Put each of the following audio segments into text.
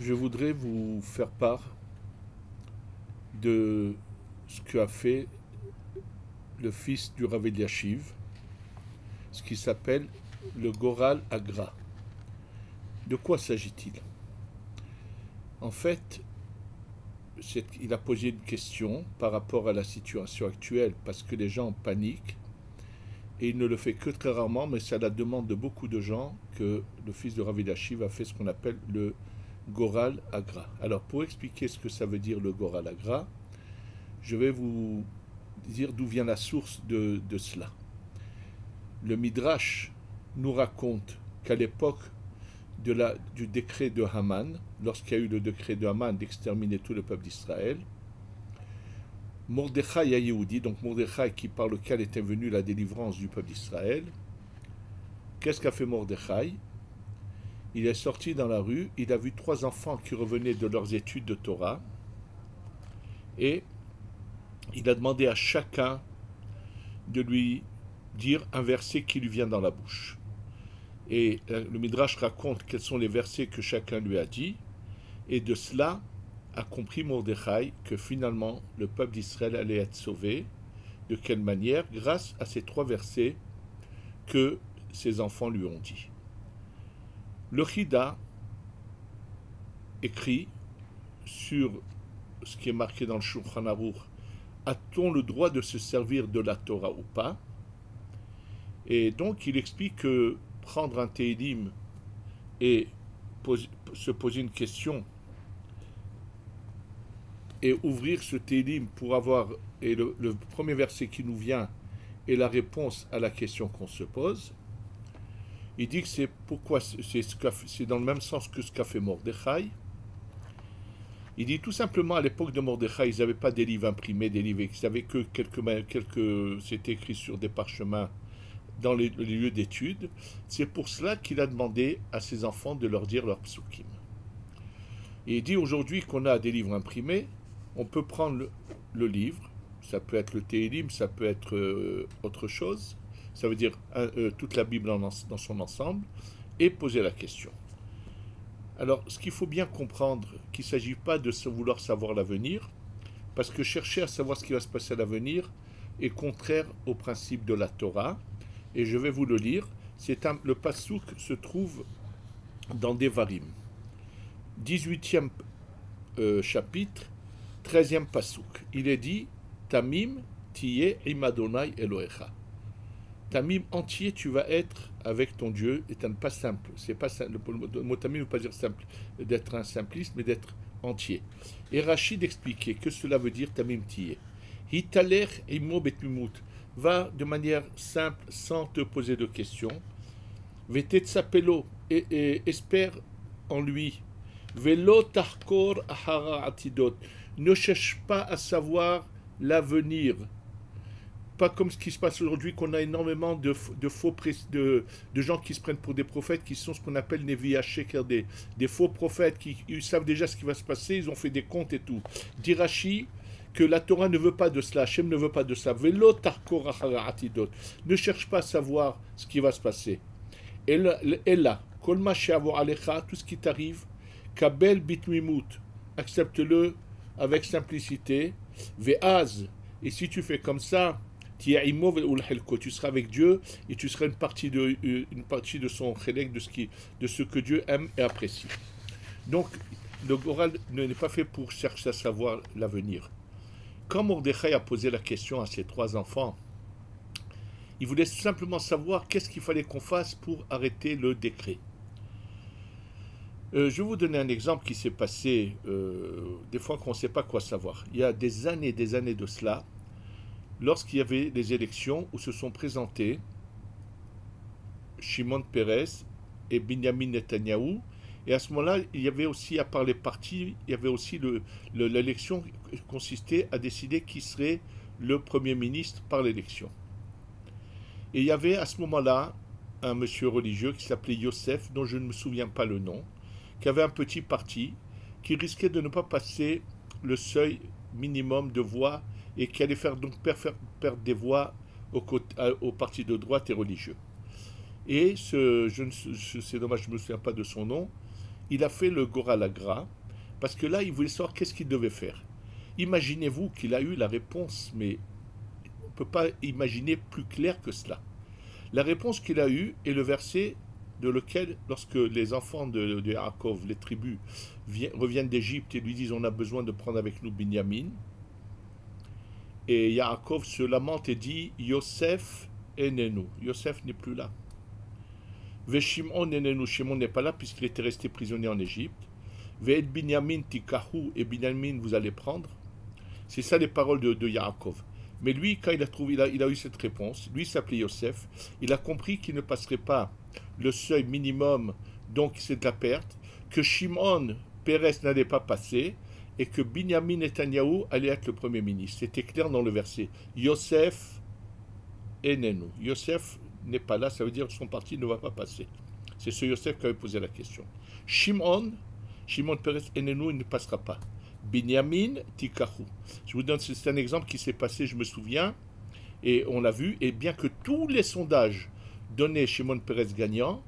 je voudrais vous faire part de ce qu'a fait le fils du Rav Eliashiv, ce qui s'appelle le Goral Agra. De quoi s'agit-il? En fait, il a posé une question par rapport à la situation actuelle, parce que les gens paniquent, et il ne le fait que très rarement, mais c'est à la demande de beaucoup de gens que le fils de Rav Eliashiv a fait ce qu'on appelle le Goral Agra. Alors, pour expliquer ce que ça veut dire le Goral Agra, je vais vous dire d'où vient la source de cela. Le Midrash nous raconte qu'à l'époque du décret de Haman, lorsqu'il y a eu le décret de Haman d'exterminer tout le peuple d'Israël, Mordechai Yehudi, donc Mordechai qui par lequel était venue la délivrance du peuple d'Israël, qu'est-ce qu'a fait Mordechai? Il est sorti dans la rue, il a vu 3 enfants qui revenaient de leurs études de Torah, et il a demandé à chacun de lui dire un verset qui lui vient dans la bouche. Et le Midrash raconte quels sont les versets que chacun lui a dit, et de cela a compris Mordechai que finalement le peuple d'Israël allait être sauvé. De quelle manière? Grâce à ces 3 versets que ses enfants lui ont dit. Le Chida écrit sur ce qui est marqué dans le Shulchan Aruch: a-t-on le droit de se servir de la Torah ou pas? Et donc il explique que prendre un Tehillim et se poser une question et ouvrir ce Tehillim pour avoir, et le premier verset qui nous vient est la réponse à la question qu'on se pose. Il dit que c'est dans le même sens que ce qu'a fait Mordechai. Il dit tout simplement, à l'époque de Mordechai, ils n'avaient pas des livres imprimés, des livres, ils n'avaient que c'était écrit sur des parchemins dans les lieux d'études. C'est pour cela qu'il a demandé à ses enfants de leur dire leur psukim. Et il dit aujourd'hui qu'on a des livres imprimés, on peut prendre le livre, ça peut être le Tehillim, ça peut être autre chose, ça veut dire toute la Bible dans son ensemble, et poser la question. Alors, ce qu'il faut bien comprendre, qu'il ne s'agit pas de vouloir savoir l'avenir, parce que chercher à savoir ce qui va se passer à l'avenir est contraire au principe de la Torah, et je vais vous le lire. Le pasouk se trouve dans Devarim, 18e chapitre, 13e pasouk. Il est dit: Tamim tiye im Adonai Elohecha. Tamim, entier, tu vas être avec ton Dieu, est un pas simple. C'est pas simple. Le mot tamim ne veut pas dire simple, d'être un simpliste, mais d'être entier. Et Rachid expliquait que cela veut dire tamim tiye. Hitaler imo betmimut. Va de manière simple, sans te poser de questions. Vetetzapelo, et espère en lui. Velo tarkor ahara atidot. Ne cherche pas à savoir l'avenir. Pas comme ce qui se passe aujourd'hui, qu'on a énormément de gens qui se prennent pour des prophètes, qui sont ce qu'on appelle Nevi'ah Sheker, des faux prophètes, qui ils savent déjà ce qui va se passer, ils ont fait des comptes et tout. Dit Rashi que la Torah ne veut pas de cela, Hachem ne veut pas de ça. Velo tarkor achara atidot. Ne cherche pas à savoir ce qui va se passer. Et là, kol ma she'avor alecha, tout ce qui t'arrive, kabel bitmimut, accepte-le avec simplicité. Ve'az, et si tu fais comme ça, tu seras avec Dieu et tu seras une partie de son chélek, de ce que Dieu aime et apprécie. Donc, le Goral n'est pas fait pour chercher à savoir l'avenir. Quand Mordechai a posé la question à ses 3 enfants, il voulait simplement savoir qu'est-ce qu'il fallait qu'on fasse pour arrêter le décret. Je vais vous donner un exemple qui s'est passé des fois qu'on ne sait pas quoi savoir. Il y a des années de cela, lorsqu'il y avait des élections où se sont présentés Shimon Peres et Binyamin Netanyahou, et à ce moment-là, il y avait aussi, à part les partis, il y avait aussi l'élection qui consistait à décider qui serait le Premier ministre par l'élection. Et il y avait à ce moment-là un monsieur religieux qui s'appelait Yosef, dont je ne me souviens pas le nom, qui avait un petit parti, qui risquait de ne pas passer le seuil minimum de voix et qui allait faire donc perdre des voix au parti de droite et religieux. Et c'est dommage, je ne me souviens pas de son nom, il a fait le Goralagra, parce que là, il voulait savoir qu'est-ce qu'il devait faire. Imaginez-vous qu'il a eu la réponse, mais on ne peut pas imaginer plus clair que cela. La réponse qu'il a eue est le verset de lequel, lorsque les enfants de Yaakov, les tribus, reviennent d'Égypte et lui disent on a besoin de prendre avec nous Binyamin, et Yaakov se lamente et dit Yosef enenu. Yosef n'est plus là. Veshimon enenu. Shimon n'est pas là puisqu'il était resté prisonnier en Égypte. Ve'et Binyamin tikahu. Et Binyamin vous allez prendre. C'est ça les paroles de Yaakov. Mais lui, quand il a eu cette réponse, lui s'appelait Yosef, il a compris qu'il ne passerait pas le seuil minimum, donc c'est de la perte, que Shimon Peres n'allait pas passer, et que Binyamin Netanyahou allait être le Premier ministre. C'était clair dans le verset. Yosef enenu. Yosef n'est pas là, ça veut dire que son parti ne va pas passer. C'est ce Yosef qui avait posé la question. Shimon Peres enenu, il ne passera pas. Binyamin tikahu. Je vous donne, c'est un exemple qui s'est passé, je me souviens, et on l'a vu, et bien que tous les sondages donnaient Shimon Peres gagnant,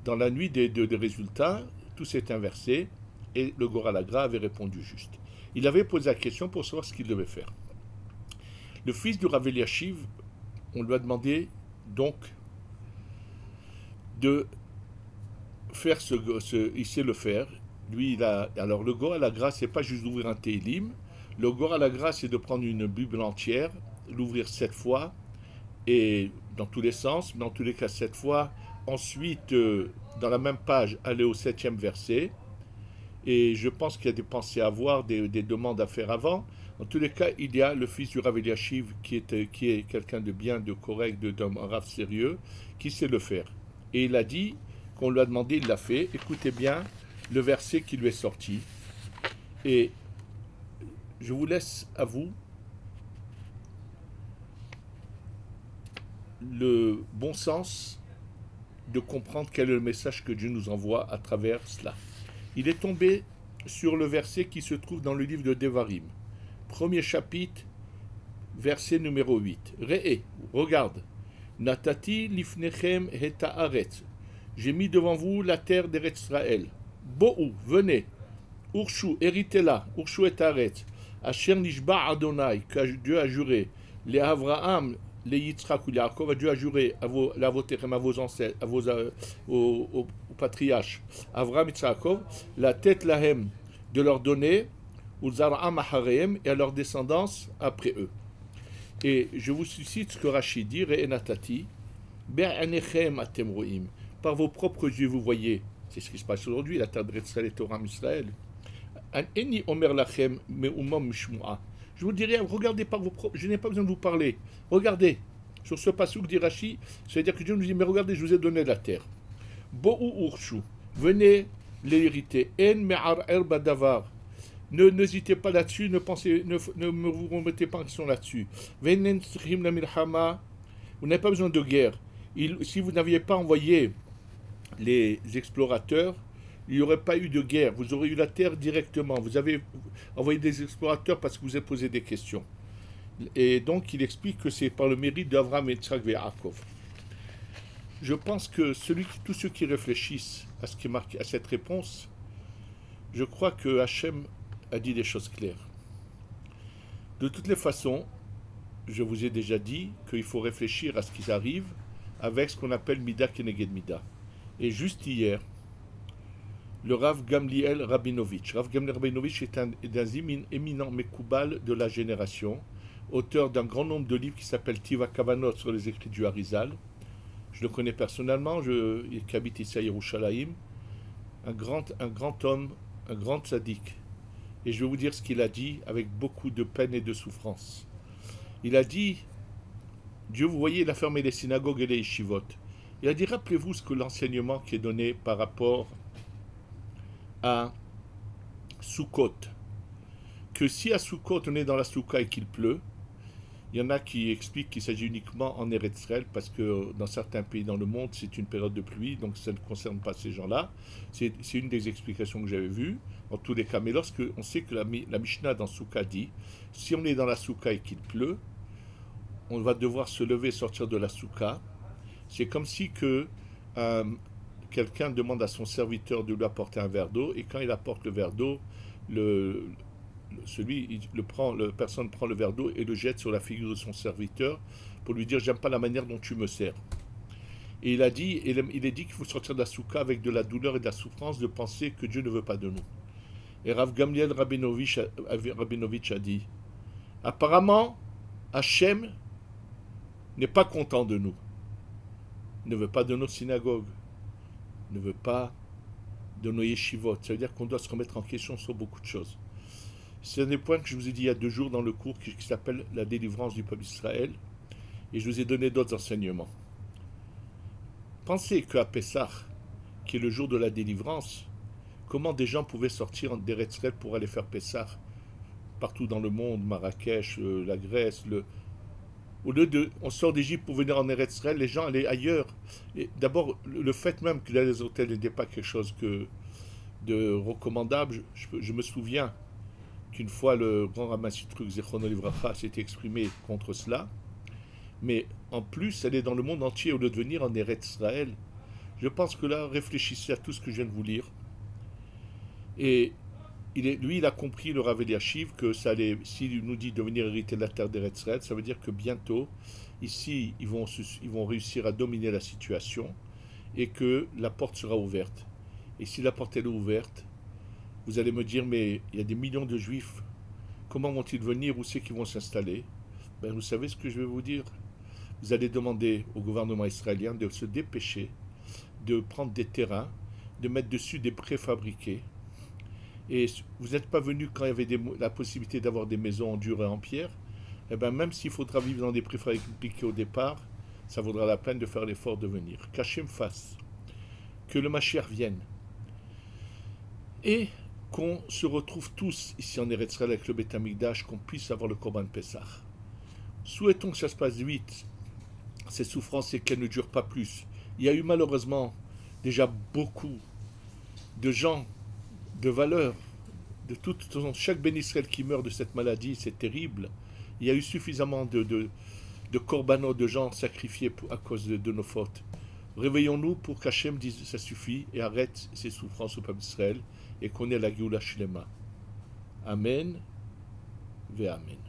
dans la nuit des résultats, tout s'est inversé, et le Goralagra avait répondu juste. Il avait posé la question pour savoir ce qu'il devait faire. Le fils du Rav Eliashiv, on lui a demandé donc de faire il sait le faire. Lui, alors le Goralagra, c'est pas juste d'ouvrir un Télim. Le Goralagra, c'est de prendre une Bible entière, l'ouvrir 7 fois, et dans tous les sens, dans tous les cas 7 fois. Ensuite, dans la même page, aller au 7e verset. Et je pense qu'il y a des pensées à avoir, des demandes à faire avant. En tous les cas, il y a le fils du Rav Eliashiv qui est quelqu'un de bien, de correct, d'un Rav sérieux, qui sait le faire. Et il a dit qu'on lui a demandé, il l'a fait. Écoutez bien le verset qui lui est sorti. Et je vous laisse à vous le bon sens de comprendre quel est le message que Dieu nous envoie à travers cela. Il est tombé sur le verset qui se trouve dans le livre de Devarim. Premier chapitre, verset numéro 8. Re'e, regarde. Natati lifnechem heta aretz. J'ai mis devant vous la terre d'Eretz Israël. Bo'u, venez. Urshu, héritez-la. Urshu et aretz. Asher nishba Adonai, que Dieu a juré. Les Avraham, les Yitzhak ou les Yaakov, Dieu a juré à vos ancêtres, aux patriarches, Avraham, Yitzhak, Yaakov, la tête lahem, de leur donner, aux Zara'am Aharehem, et à leur descendance après eux. Et je vous cite ce que Rachid dit, Re'enatati, Be'anechem atem ro'im, par vos propres yeux vous voyez, c'est ce qui se passe aujourd'hui, la terre d'Israël et Torah Israël. Eni omer lachem me'umam mishmu'a. Je vous dirais, regardez par vos propres... Je n'ai pas besoin de vous parler. Regardez. Sur ce passouk dit Rashi, c'est-à-dire que Dieu nous dit, mais regardez, je vous ai donné la terre. Bo'u urshu. Venez l'hériter. En me'ar'er badavar. N'hésitez pas là-dessus, ne vous remettez pas en question là-dessus. Venen tzrichim la milchama. Vous n'avez pas besoin de guerre. Si vous n'aviez pas envoyé les explorateurs, il n'y aurait pas eu de guerre. Vous aurez eu la terre directement. Vous avez envoyé des explorateurs parce que vous avez posé des questions. Et donc, il explique que c'est par le mérite d'Avraham, Yitzhak et Yaakov. Je pense que tous ceux qui réfléchissent à ce qui est marqué, à cette réponse, je crois que Hachem a dit des choses claires. De toutes les façons, je vous ai déjà dit qu'il faut réfléchir à ce qui arrive avec ce qu'on appelle Mida Keneged Mida. Et juste hier, le Rav Gamliel Rabinovitch. Rav Gamliel Rabinovitch est un éminent Mekoubal de la génération, auteur d'un grand nombre de livres qui s'appellent Tiva Kavanot sur les écrits du Harizal. Je le connais personnellement, il habite ici à Yerushalayim. Un grand homme, un grand tzaddik. Et je vais vous dire ce qu'il a dit avec beaucoup de peine et de souffrance. Il a dit, Dieu, vous voyez, il a fermé les synagogues et les yeshivot. Il a dit, rappelez-vous ce que l'enseignement qui est donné par rapport à Sukkot, que si à Sukkot on est dans la Soukha et qu'il pleut, il y en a qui expliquent qu'il s'agit uniquement en Eretz Israël parce que dans certains pays dans le monde c'est une période de pluie, donc ça ne concerne pas ces gens-là. C'est une des explications que j'avais vues, en tous les cas. Mais lorsque on sait que la Mishnah dans Soukha dit, si on est dans la Soukha et qu'il pleut, on va devoir se lever et sortir de la Soukha. C'est comme si que quelqu'un demande à son serviteur de lui apporter un verre d'eau, et quand il apporte le verre d'eau, le, la personne prend le verre d'eau et le jette sur la figure de son serviteur pour lui dire j'aime pas la manière dont tu me sers. Et il est dit qu'il faut sortir de la soukha avec de la douleur et de la souffrance de penser que Dieu ne veut pas de nous. Et Rav Gamliel Rabinovitch a dit apparemment, Hachem n'est pas content de nous, ne veut pas de nos synagogues, ne veut pas de nos yeshivot. Ça veut dire qu'on doit se remettre en question sur beaucoup de choses. C'est un des points que je vous ai dit il y a 2 jours dans le cours qui s'appelle la délivrance du peuple d'Israël, et je vous ai donné d'autres enseignements. Pensez qu'à Pessah, qui est le jour de la délivrance, comment des gens pouvaient sortir d'Eretz Israël pour aller faire Pessah partout dans le monde, Marrakech, la Grèce, au lieu de, on sort d'Égypte pour venir en Eretz Israël, les gens allaient ailleurs. Et d'abord, le fait même qu'il y a les hôtels n'était pas quelque chose de recommandable. Je me souviens qu'une fois le grand Ramassitruk Zichrono Livracha s'était exprimé contre cela. Mais en plus, aller dans le monde entier au lieu de venir en Eretz Israël. Je pense que là, réfléchissez à tout ce que je viens de vous lire. Et il a compris, le Rav Eliashiv, que ça allait, s'il nous dit de venir hériter de la terre d'Eretz Israël, ça veut dire que bientôt, ici, ils vont réussir à dominer la situation et que la porte sera ouverte. Et si la porte est ouverte, vous allez me dire, mais il y a des millions de juifs, comment vont-ils venir, où c'est qu'ils vont s'installer? Ben, vous savez ce que je vais vous dire? Vous allez demander au gouvernement israélien de se dépêcher, de prendre des terrains, de mettre dessus des préfabriqués. Et vous n'êtes pas venu quand il y avait la possibilité d'avoir des maisons en dur et en pierre. Eh bien, même s'il faudra vivre dans des préfabriqués au départ, ça vaudra la peine de faire l'effort de venir. Qu'Hachem fasse, que le Mashiach vienne, et qu'on se retrouve tous ici en Eretz Israël avec le Beth Amikdash, qu'on puisse avoir le Korban Pessah. Souhaitons que ça se passe vite, ces souffrances, et qu'elles ne durent pas plus. Il y a eu malheureusement déjà beaucoup de gens de valeur, chaque Ben Israël qui meurt de cette maladie, c'est terrible. Il y a eu suffisamment de korbanot, de gens sacrifiés à cause de nos fautes. Réveillons-nous pour qu'Hachem dise ça suffit et arrête ces souffrances au peuple d'Israël et qu'on ait la Géoula Shlema. Amen ve Amen.